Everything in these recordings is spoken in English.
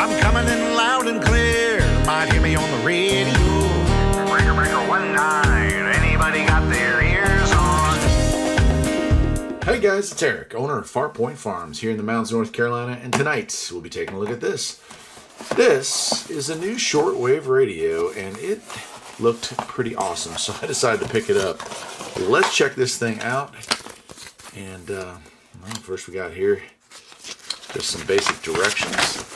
I'm coming in loud and clear. Might hear me on the radio. Breaker, breaker, 19. Anybody got their ears on? Hey guys, it's Eric, owner of Farpoint Farms here in the mountains of North Carolina, and tonight we'll be taking a look at this. This is a new shortwave radio, and it looked pretty awesome, so I decided to pick it up. Let's check this thing out. And well, first we got here just some basic directions.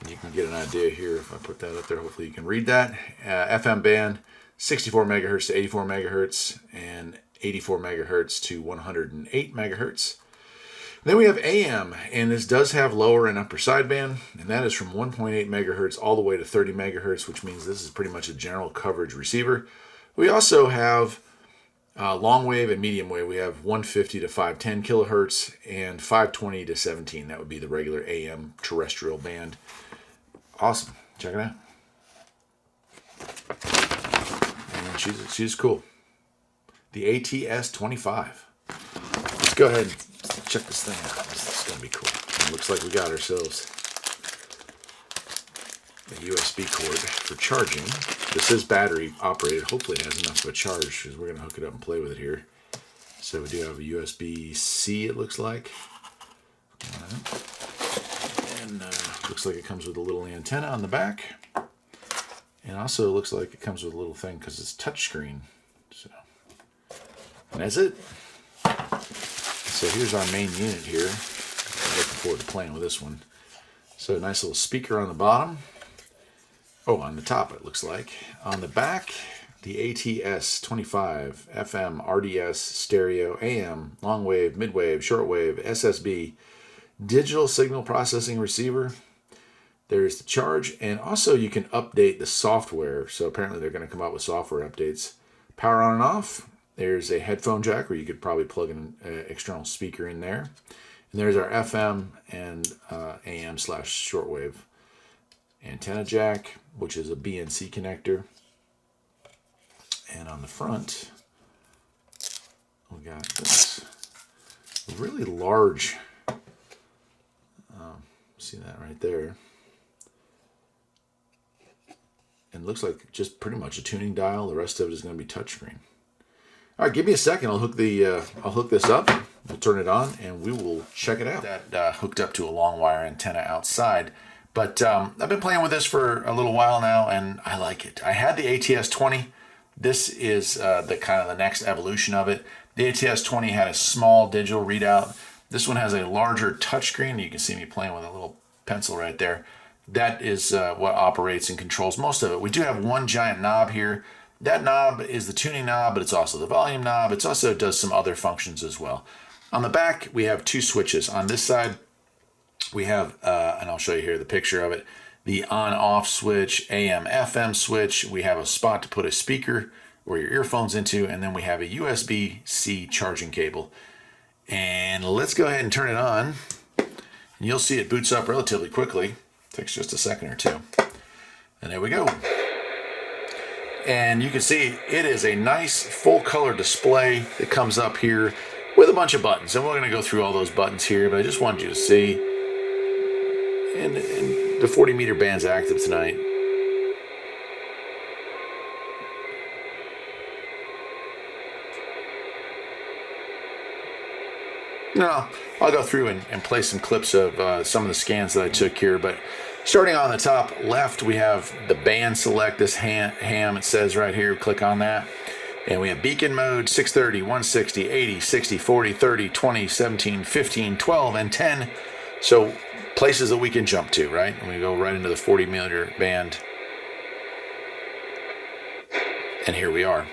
You can get an idea here if I put that up there. Hopefully you can read that. FM band, 64 megahertz to 84 megahertz, and 84 megahertz to 108 megahertz. Then we have AM, and this does have lower and upper sideband, and that is from 1.8 megahertz all the way to 30 megahertz, which means this is pretty much a general coverage receiver. We also have long wave and medium wave. We have 150 to 510 kilohertz and 520 to 17. That would be the regular AM terrestrial band. Awesome. Check it out. And she's cool. The ATS-25. Let's go ahead and check this thing out. This is going to be cool. It looks like we got ourselves a USB cord for charging. This is battery operated. Hopefully it has enough of a charge because we're going to hook it up and play with it here. So we do have a USB-C, it looks like. And looks like it comes with a little antenna on the back. And also looks like it comes with a little thing because it's touchscreen. So, and that's it. So here's our main unit here. I'm looking forward to playing with this one. So a nice little speaker on the bottom. Oh, on the top it looks like. On the back, the ATS-25 FM, RDS, stereo, AM, long wave, midwave, shortwave, SSB, digital signal processing receiver. There's the charge, and also you can update the software. So apparently they're going to come out with software updates. Power on and off. There's a headphone jack where you could probably plug an external speaker in there. And there's our FM and AM / shortwave antenna jack, which is a BNC connector. And on the front, we got this really large, see that right there. And it looks like just pretty much a tuning dial. The rest of it is going to be touchscreen. All right, give me a second. I'll hook this up. We'll turn it on, and we will check it out. That hooked up to a long wire antenna outside. But I've been playing with this for a little while now, and I like it. I had the ATS-20. This is the kind of the next evolution of it. The ATS-20 had a small digital readout. This one has a larger touchscreen. You can see me playing with a little pencil right there. That is what operates and controls most of it. We do have one giant knob here. That knob is the tuning knob, but it's also the volume knob. It also does some other functions as well. On the back, we have two switches. On this side, we have, and I'll show you here the picture of it, the on-off switch, AM/FM switch. We have a spot to put a speaker or your earphones into, and then we have a USB-C charging cable. And let's go ahead and turn it on. And you'll see it boots up relatively quickly. Takes just a second or two. And there we go. And you can see it is a nice full color display that comes up here with a bunch of buttons. And we're going to go through all those buttons here, but I just wanted you to see. And the 40 meter band's active tonight. Now, I'll go through and play some clips of some of the scans that I took here, but starting on the top left, we have the band select, this ham it says right here, click on that. And we have beacon mode, 630, 160, 80, 60, 40, 30, 20, 17, 15, 12, and 10. So places that we can jump to, right? And we go right into the 40 meter band. And here we are.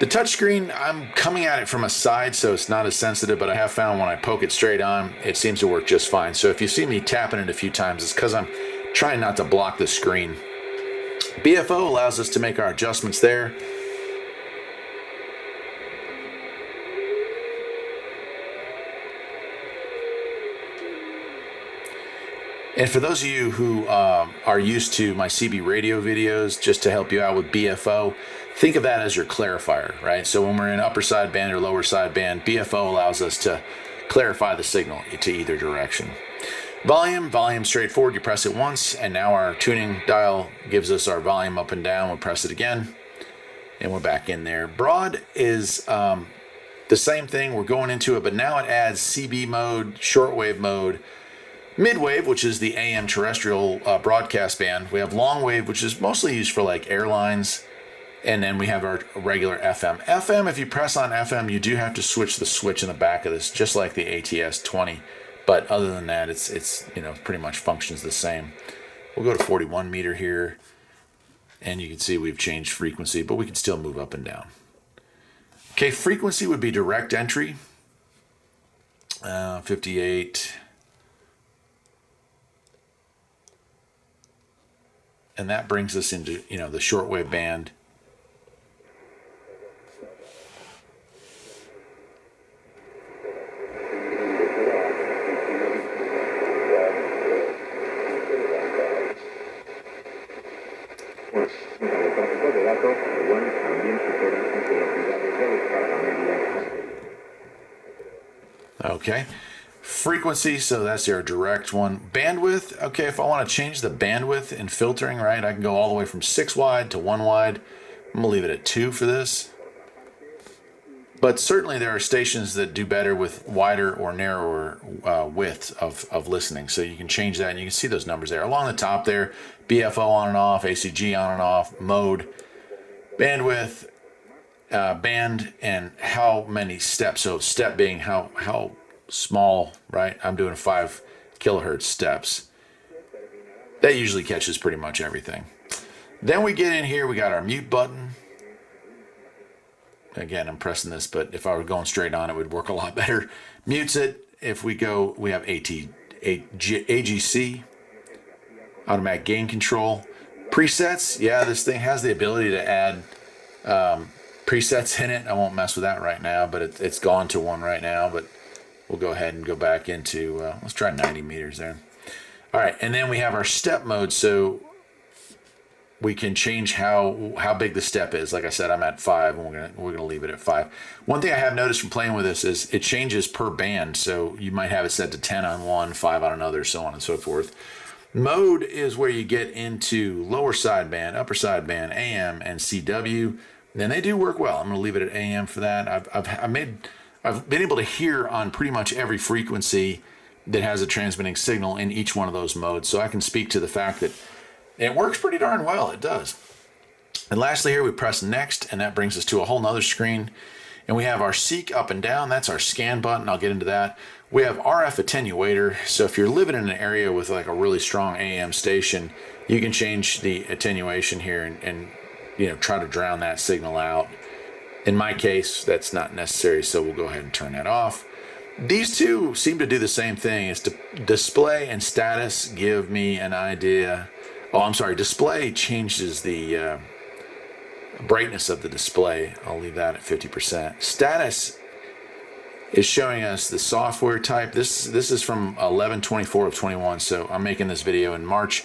The touchscreen, I'm coming at it from a side, so it's not as sensitive, but I have found when I poke it straight on, it seems to work just fine. So if you see me tapping it a few times, it's because I'm trying not to block the screen. BFO allows us to make our adjustments there. And for those of you who are used to my CB radio videos, just to help you out with BFO, think of that as your clarifier, right? So when we're in upper sideband or lower sideband, BFO allows us to clarify the signal to either direction. Volume straightforward. You press it once, and now our tuning dial gives us our volume up and down. We'll press it again, and we're back in there. Broad is the same thing. We're going into it, but now it adds CB mode, shortwave mode, midwave, which is the AM terrestrial broadcast band. We have long wave, which is mostly used for like airlines. And then we have our regular FM. FM, if you press on FM, you do have to switch the switch in the back of this, just like the ATS-20. But other than that, it's pretty much functions the same. We'll go to 41 meter here, and you can see we've changed frequency, but we can still move up and down. Okay, frequency would be direct entry, 58. And that brings us into, the shortwave band. Okay, frequency, so that's our direct one. Bandwidth, okay, if I want to change the bandwidth in filtering, right, I can go all the way from 6 wide to 1 wide. I'm going to leave it at 2 for this. But certainly there are stations that do better with wider or narrower widths of listening. So you can change that, and you can see those numbers there. Along the top there, BFO on and off, ACG on and off, mode, bandwidth, band, and how many steps. So step being how small, right? I'm doing 5 kilohertz steps. That usually catches pretty much everything. Then we get in here, we got our mute button. Again, I'm pressing this, but if I were going straight on, it would work a lot better. Mutes it. If we go, we have AGC, automatic gain control. Presets, yeah, this thing has the ability to add presets in it. I won't mess with that right now, but it's gone to one right now, but we'll go ahead and go back into, let's try 90 meters there. All right, and then we have our step mode, so we can change how big the step is. Like I said, I'm at 5, and we're gonna leave it at 5. One thing I have noticed from playing with this is it changes per band, so you might have it set to 10 on one, 5 on another, so on and so forth. Mode is where you get into lower sideband, upper sideband, AM, and CW. Then they do work well. I'm gonna leave it at AM for that. I've been able to hear on pretty much every frequency that has a transmitting signal in each one of those modes, so I can speak to the fact that it works pretty darn well. It does. And lastly here, we press next, and that brings us to a whole nother screen. And we have our seek up and down. That's our scan button. I'll get into that. We have RF attenuator. So if you're living in an area with like a really strong AM station, you can change the attenuation here and try to drown that signal out. In my case, that's not necessary, so we'll go ahead and turn that off. These two seem to do the same thing. It's display and status give me an idea. Oh, I'm sorry, display changes the brightness of the display. I'll leave that at 50%. Status is showing us the software type. This is from 11/24 of 21, so I'm making this video in March,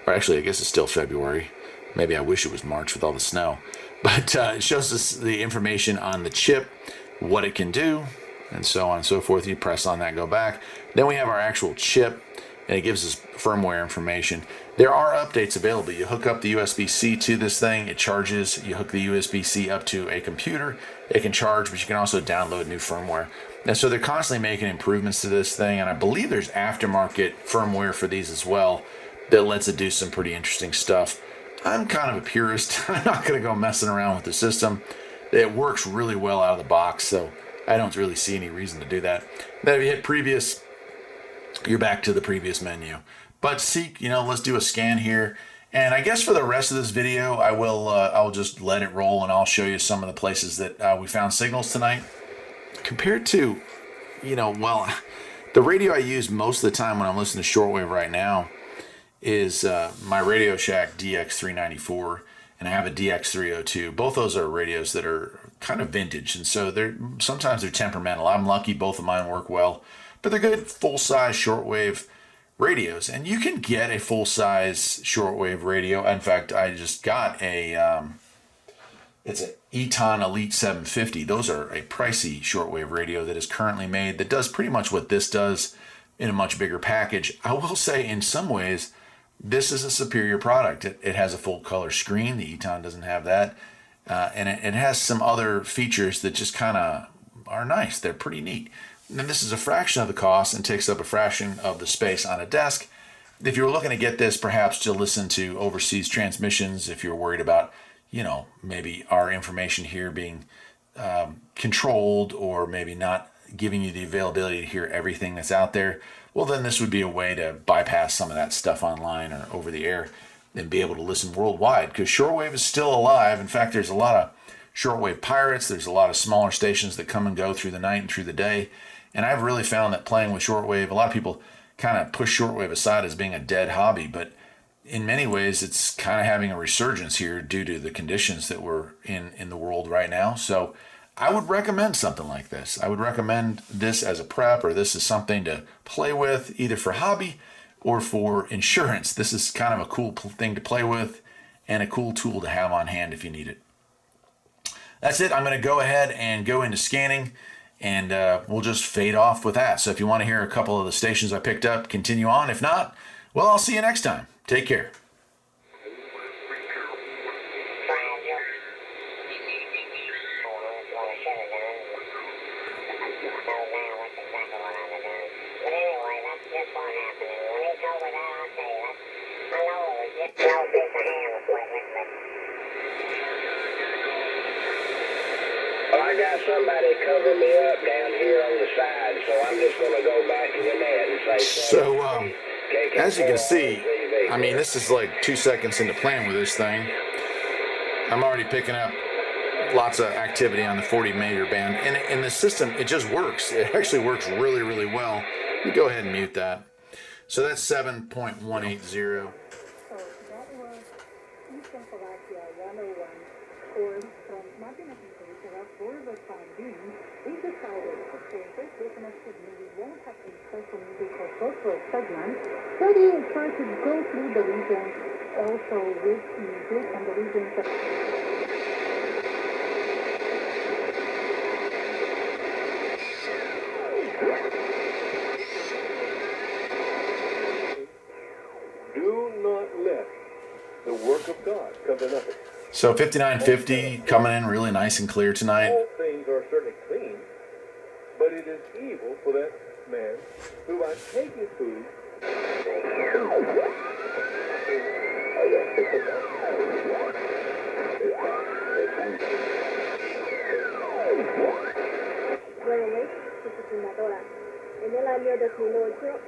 or actually I guess it's still February. Maybe I wish it was March with all the snow. But it shows us the information on the chip, what it can do, and so on and so forth. You press on that, go back. Then we have our actual chip, and it gives us firmware information. There are updates available. You hook up the USB-C to this thing, it charges. You hook the USB-C up to a computer, it can charge, but you can also download new firmware. And so they're constantly making improvements to this thing, and I believe there's aftermarket firmware for these as well that lets it do some pretty interesting stuff. I'm kind of a purist. I'm not going to go messing around with the system. It works really well out of the box, so I don't really see any reason to do that. Then if you hit previous, you're back to the previous menu. But seek, let's do a scan here. And I guess for the rest of this video, I'll just let it roll, and I'll show you some of the places that we found signals tonight. Compared to, the radio I use most of the time when I'm listening to shortwave right now is my Radio Shack DX394, and I have a DX302. Both those are radios that are kind of vintage, and so sometimes they're temperamental. I'm lucky both of mine work well, but they're good full-size shortwave radios, and you can get a full-size shortwave radio. In fact, I just got it's an Eton Elite 750. Those are a pricey shortwave radio that is currently made that does pretty much what this does, in a much bigger package. I will say in some ways, this is a superior product. It has a full color screen. The Eton doesn't have that. And it has some other features that just kind of are nice. They're pretty neat. And this is a fraction of the cost and takes up a fraction of the space on a desk. If you're looking to get this perhaps to listen to overseas transmissions, if you're worried about, maybe our information here being controlled or maybe not giving you the availability to hear everything that's out there, well, then this would be a way to bypass some of that stuff online or over the air and be able to listen worldwide, because shortwave is still alive. In fact, there's a lot of shortwave pirates. There's a lot of smaller stations that come and go through the night and through the day. And I've really found that playing with shortwave, a lot of people kind of push shortwave aside as being a dead hobby, but in many ways it's kind of having a resurgence here due to the conditions that we're in the world right now. So I would recommend something like this. I would recommend this as a prep, or this is something to play with either for hobby or for insurance. This is kind of a cool thing to play with and a cool tool to have on hand if you need it. That's it. I'm going to go ahead and go into scanning, and we'll just fade off with that. So if you want to hear a couple of the stations I picked up, continue on. If not, well, I'll see you next time. Take care. Well, I got somebody covering me up down here on the side, so I'm just going to go back to the net and say... So, as you can see, I mean, this is like 2 seconds into playing with this thing. I'm already picking up lots of activity on the 40 meter band. And in the system, it just works. It actually works really, really well. Let me go ahead and mute that. So that's 7.180. So that was Eastern Slovakia 101. Or from Martin for the time being, we decided, okay, this disconnected maybe won't have a special music or cultural segment, but we try to go through the regions also with music and the regions that... Do not let the work of God come to nothing. So 5950 coming in really nice and clear tonight. All things are certainly clean, but it is evil for that man who by taking food disciplinadora. En el año 2008,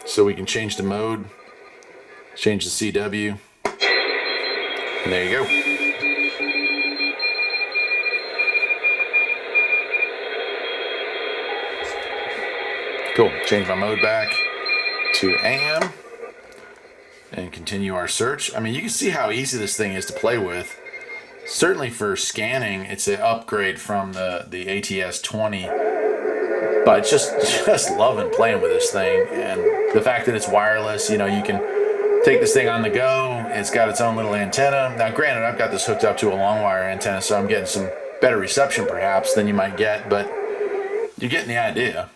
So we can change the mode, change the CW, and there you go. Cool. Change my mode back to AM and continue our search. I mean, you can see how easy this thing is to play with. Certainly for scanning, it's an upgrade from the ATS-20. But just loving playing with this thing, and the fact that it's wireless, you can take this thing on the go. It's got its own little antenna. Now, granted, I've got this hooked up to a long wire antenna, so I'm getting some better reception perhaps than you might get, but you're getting the idea.